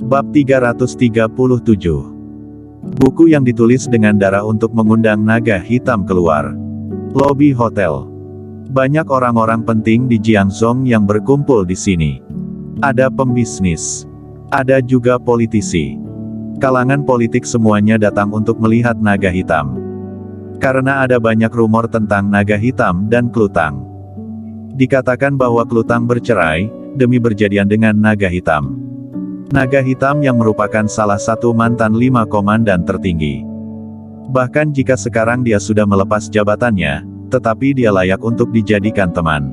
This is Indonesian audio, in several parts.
Bab 337. Buku yang ditulis dengan darah untuk mengundang naga hitam keluar. Lobi hotel. Banyak orang-orang penting di Jiangzhou yang berkumpul di sini. Ada pembisnis. Ada juga politisi. Kalangan politik semuanya datang untuk melihat naga hitam. Karena ada banyak rumor tentang naga hitam dan Klutang. Dikatakan bahwa Klutang bercerai, demi berjadian dengan naga hitam. Naga hitam yang merupakan salah satu mantan 5 komandan tertinggi. Bahkan jika sekarang dia sudah melepas jabatannya, tetapi dia layak untuk dijadikan teman.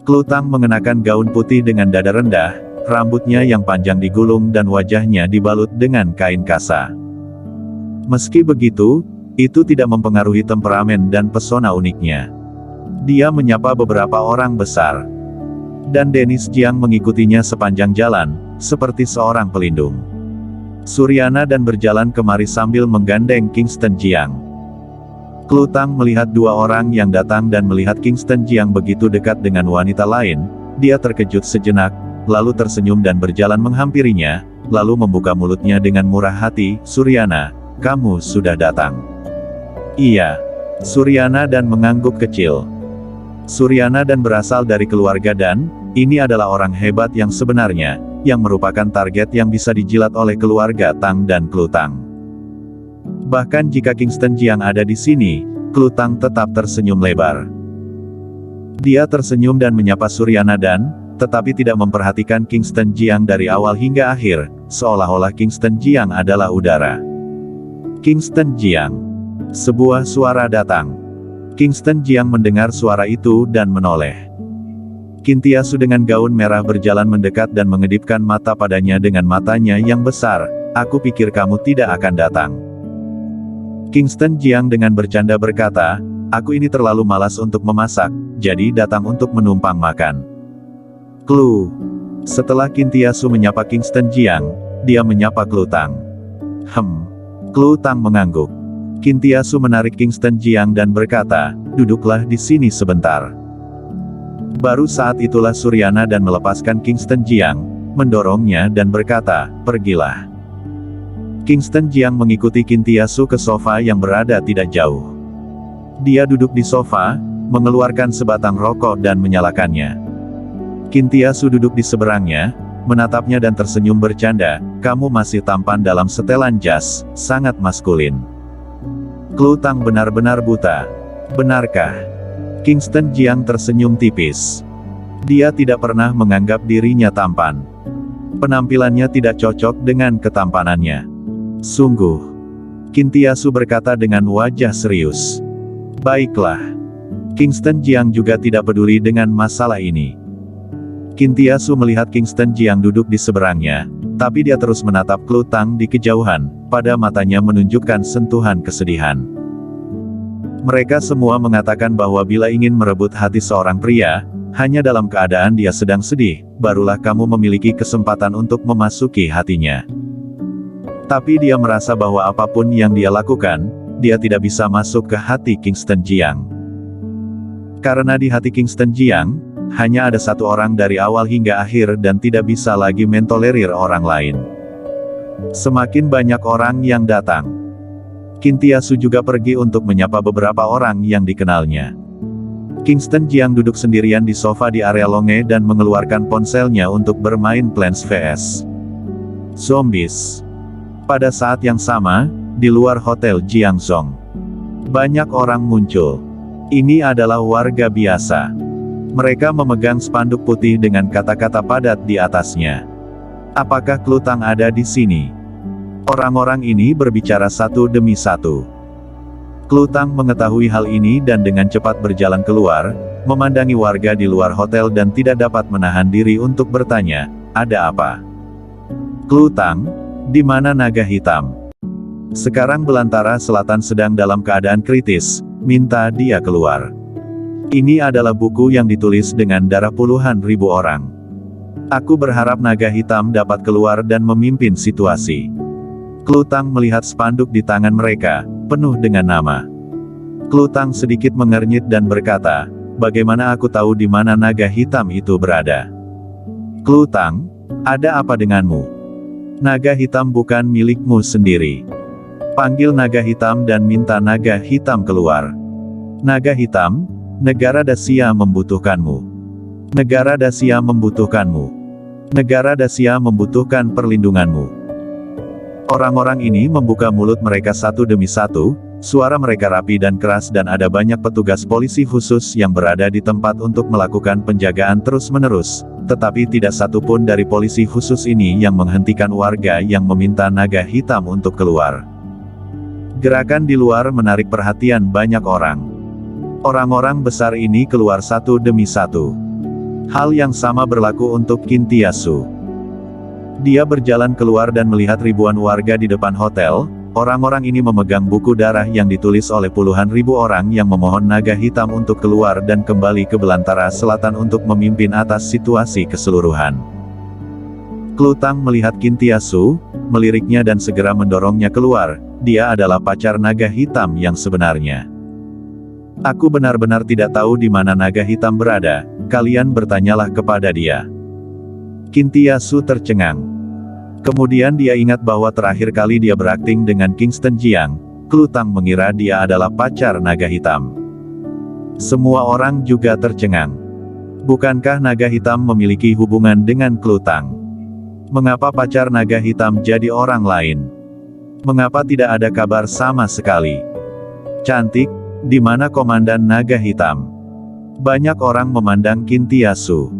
Klutang mengenakan gaun putih dengan dada rendah, rambutnya yang panjang digulung dan wajahnya dibalut dengan kain kasa. Meski begitu, itu tidak mempengaruhi temperamen dan pesona uniknya. Dia menyapa beberapa orang besar. Dan Dennis Jiang mengikutinya sepanjang jalan, seperti seorang pelindung. Suryana dan berjalan kemari sambil menggandeng Kingston Jiang. Klutang melihat dua orang yang datang dan melihat Kingston Jiang begitu dekat dengan wanita lain, dia terkejut sejenak, lalu tersenyum dan berjalan menghampirinya, lalu membuka mulutnya dengan murah hati. Suryana, kamu sudah datang. Iya. Suryana dan mengangguk kecil. Suryana dan berasal dari keluarga Dan, ini adalah orang hebat yang sebenarnya, yang merupakan target yang bisa dijilat oleh keluarga Tang dan Klutang. Bahkan jika Kingston Jiang ada di sini, Klutang tetap tersenyum lebar. Dia tersenyum dan menyapa Suryana Dan, tetapi tidak memperhatikan Kingston Jiang dari awal hingga akhir, seolah-olah Kingston Jiang adalah udara. Kingston Jiang. Sebuah suara datang. Kingston Jiang mendengar suara itu dan menoleh. Kintiasu dengan gaun merah berjalan mendekat dan mengedipkan mata padanya dengan matanya yang besar. Aku pikir kamu tidak akan datang. Kingston Jiang dengan bercanda berkata, aku ini terlalu malas untuk memasak, jadi datang untuk menumpang makan. Klu. Setelah Kintiasu menyapa Kingston Jiang, dia menyapa Klutang. Klutang mengangguk. Kintiasu menarik Kingston Jiang dan berkata, duduklah di sini sebentar. Baru saat itulah Suryana dan melepaskan Kingston Jiang, mendorongnya dan berkata, pergilah. Kingston Jiang mengikuti Kintiasu ke sofa yang berada tidak jauh. Dia duduk di sofa, mengeluarkan sebatang rokok dan menyalakannya. Kintiasu duduk di seberangnya, menatapnya dan tersenyum bercanda, kamu masih tampan dalam setelan jas, sangat maskulin. Klutang benar-benar buta. Benarkah? Kingston Jiang tersenyum tipis. Dia tidak pernah menganggap dirinya tampan. Penampilannya tidak cocok dengan ketampanannya. Sungguh. Kintiasu berkata dengan wajah serius. Baiklah. Kingston Jiang juga tidak peduli dengan masalah ini. Kintiasu melihat Kingston Jiang duduk di seberangnya, tapi dia terus menatap Klutang di kejauhan, pada matanya menunjukkan sentuhan kesedihan. Mereka semua mengatakan bahwa bila ingin merebut hati seorang pria, hanya dalam keadaan dia sedang sedih, barulah kamu memiliki kesempatan untuk memasuki hatinya. Tapi dia merasa bahwa apapun yang dia lakukan, dia tidak bisa masuk ke hati Kingston Jiang. Karena di hati Kingston Jiang, hanya ada satu orang dari awal hingga akhir dan tidak bisa lagi mentolerir orang lain. Semakin banyak orang yang datang. Kintiasu juga pergi untuk menyapa beberapa orang yang dikenalnya. Kingston Jiang duduk sendirian di sofa di area longe dan mengeluarkan ponselnya untuk bermain Plants vs Zombies. Pada saat yang sama, di luar hotel Jiangzhou, banyak orang muncul. Ini adalah warga biasa. Mereka memegang spanduk putih dengan kata-kata padat di atasnya. Apakah Klutang ada di sini? Orang-orang ini berbicara satu demi satu. Klutang mengetahui hal ini dan dengan cepat berjalan keluar, memandangi warga di luar hotel dan tidak dapat menahan diri untuk bertanya, ada apa? Klutang, di mana naga hitam? Sekarang Belantara Selatan sedang dalam keadaan kritis, minta dia keluar. Ini adalah buku yang ditulis dengan darah puluhan ribu orang. Aku berharap naga hitam dapat keluar dan memimpin situasi. Klutang melihat spanduk di tangan mereka, penuh dengan nama. Klutang sedikit mengernyit dan berkata, bagaimana aku tahu di mana naga hitam itu berada? Klutang, ada apa denganmu? Naga hitam bukan milikmu sendiri. Panggil naga hitam dan minta naga hitam keluar. Naga hitam, negara Dacia membutuhkanmu. Negara Dacia membutuhkanmu. Negara Dacia membutuhkan perlindunganmu. Orang-orang ini membuka mulut mereka satu demi satu, suara mereka rapi dan keras dan ada banyak petugas polisi khusus yang berada di tempat untuk melakukan penjagaan terus-menerus, tetapi tidak satu pun dari polisi khusus ini yang menghentikan warga yang meminta naga hitam untuk keluar. Gerakan di luar menarik perhatian banyak orang. Orang-orang besar ini keluar satu demi satu. Hal yang sama berlaku untuk Kintiasu. Dia berjalan keluar dan melihat ribuan warga di depan hotel. Orang-orang ini memegang buku darah yang ditulis oleh puluhan ribu orang yang memohon naga hitam untuk keluar dan kembali ke Belantara Selatan untuk memimpin atas situasi keseluruhan. Klutang melihat Kintiasu, meliriknya dan segera mendorongnya keluar. Dia adalah pacar naga hitam yang sebenarnya. Aku benar-benar tidak tahu di mana naga hitam berada, kalian bertanyalah kepada dia. Kintiasu tercengang. Kemudian dia ingat bahwa terakhir kali dia berakting dengan Kingston Jiang, Klutang mengira dia adalah pacar naga hitam. Semua orang juga tercengang. Bukankah naga hitam memiliki hubungan dengan Klutang? Mengapa pacar naga hitam jadi orang lain? Mengapa tidak ada kabar sama sekali? Cantik, di mana komandan naga hitam? Banyak orang memandang Kintiasu.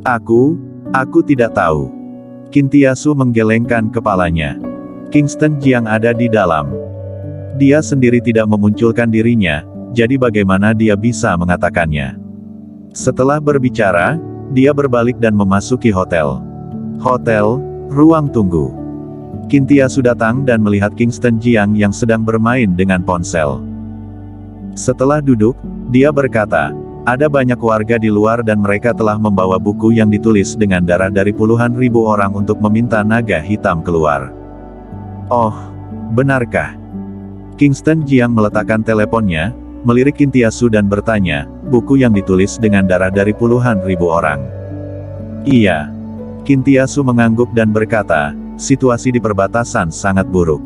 Aku tidak tahu. Kintiasu menggelengkan kepalanya. Kingston Jiang ada di dalam. Dia sendiri tidak memunculkan dirinya, jadi bagaimana dia bisa mengatakannya? Setelah berbicara, dia berbalik dan memasuki hotel. Hotel, ruang tunggu. Kintiasu datang dan melihat Kingston Jiang yang sedang bermain dengan ponsel. Setelah duduk, dia berkata, ada banyak warga di luar dan mereka telah membawa buku yang ditulis dengan darah dari puluhan ribu orang untuk meminta naga hitam keluar. Oh, benarkah? Kingston Jiang meletakkan teleponnya, melirik Kintiasu dan bertanya, buku yang ditulis dengan darah dari puluhan ribu orang. Iya. Kintiasu mengangguk dan berkata, situasi di perbatasan sangat buruk.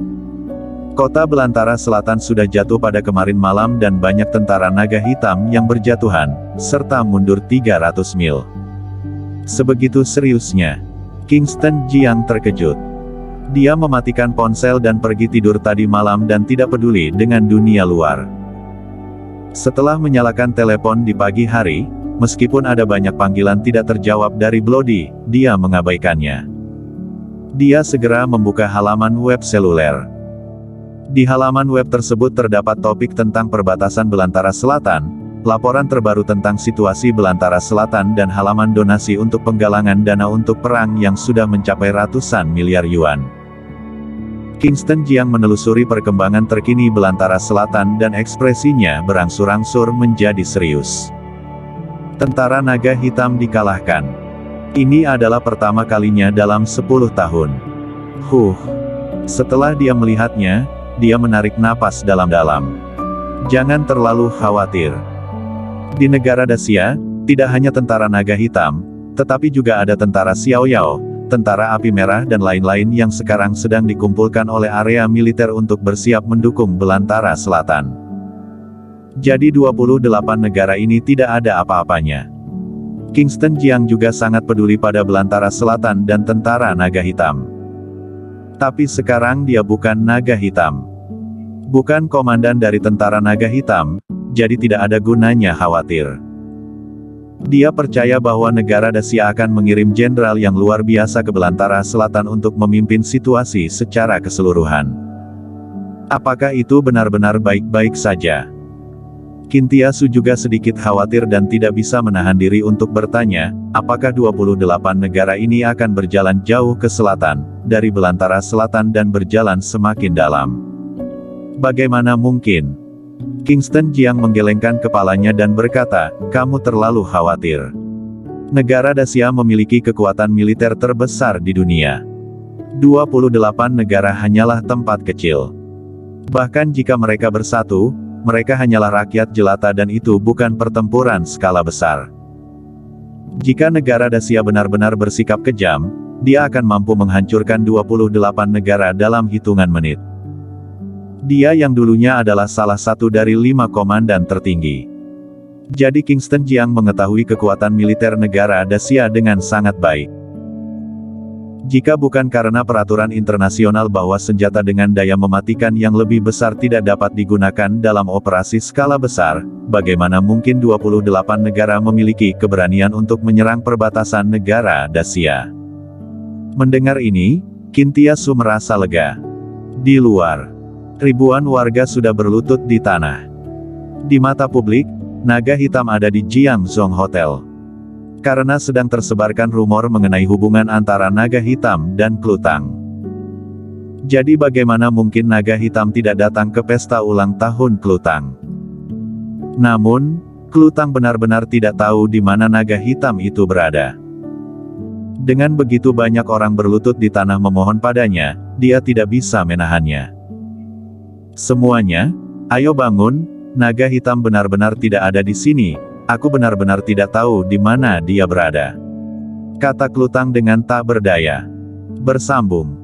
Kota Belantara Selatan sudah jatuh pada kemarin malam dan banyak tentara naga hitam yang berjatuhan, serta mundur 300 mil. Sebegitu seriusnya. Kingston Jiang terkejut. Dia mematikan ponsel dan pergi tidur tadi malam dan tidak peduli dengan dunia luar. Setelah menyalakan telepon di pagi hari, meskipun ada banyak panggilan tidak terjawab dari Bloody, dia mengabaikannya. Dia segera membuka halaman web seluler. Di halaman web tersebut terdapat topik tentang perbatasan Belantara Selatan, laporan terbaru tentang situasi Belantara Selatan dan halaman donasi untuk penggalangan dana untuk perang yang sudah mencapai ratusan miliar yuan. Kingston Jiang menelusuri perkembangan terkini Belantara Selatan dan ekspresinya berangsur-angsur menjadi serius. Tentara naga hitam dikalahkan. Ini adalah pertama kalinya dalam 10 tahun. Setelah dia melihatnya, dia menarik napas dalam-dalam. Jangan terlalu khawatir. Di negara Dacia, tidak hanya tentara naga hitam, tetapi juga ada tentara Xiaoyao, tentara api merah dan lain-lain yang sekarang sedang dikumpulkan oleh area militer untuk bersiap mendukung Belantara Selatan. Jadi 28 negara ini tidak ada apa-apanya. Kingston Jiang juga sangat peduli pada Belantara Selatan dan tentara naga hitam. Tapi sekarang dia bukan naga hitam. Bukan komandan dari tentara naga hitam, jadi tidak ada gunanya khawatir. Dia percaya bahwa negara Dacia akan mengirim jenderal yang luar biasa ke Belantara Selatan untuk memimpin situasi secara keseluruhan. Apakah itu benar-benar baik-baik saja? Kintiasu juga sedikit khawatir dan tidak bisa menahan diri untuk bertanya, apakah 28 negara ini akan berjalan jauh ke selatan, dari Belantara Selatan dan berjalan semakin dalam? Bagaimana mungkin? Kingston Jiang menggelengkan kepalanya dan berkata, kamu terlalu khawatir. Negara Dacia memiliki kekuatan militer terbesar di dunia. 28 negara hanyalah tempat kecil. Bahkan jika mereka bersatu, mereka hanyalah rakyat jelata dan itu bukan pertempuran skala besar. Jika negara Dacia benar-benar bersikap kejam, dia akan mampu menghancurkan 28 negara dalam hitungan menit. Dia yang dulunya adalah salah satu dari 5 komandan tertinggi. Jadi Kingston Jiang mengetahui kekuatan militer negara Dacia dengan sangat baik. Jika bukan karena peraturan internasional bahwa senjata dengan daya mematikan yang lebih besar tidak dapat digunakan dalam operasi skala besar, bagaimana mungkin 28 negara memiliki keberanian untuk menyerang perbatasan negara Dacia? Mendengar ini, Qin Tiasu merasa lega. Di luar, ribuan warga sudah berlutut di tanah. Di mata publik, naga hitam ada di Jiangzhong Hotel. Karena sedang tersebarkan rumor mengenai hubungan antara naga hitam dan Klutang. Jadi bagaimana mungkin naga hitam tidak datang ke pesta ulang tahun Klutang? Namun, Klutang benar-benar tidak tahu di mana naga hitam itu berada. Dengan begitu banyak orang berlutut di tanah memohon padanya, dia tidak bisa menahannya. Semuanya, ayo bangun, naga hitam benar-benar tidak ada di sini. Aku benar-benar tidak tahu di mana dia berada. Kata Klutang dengan tak berdaya. Bersambung.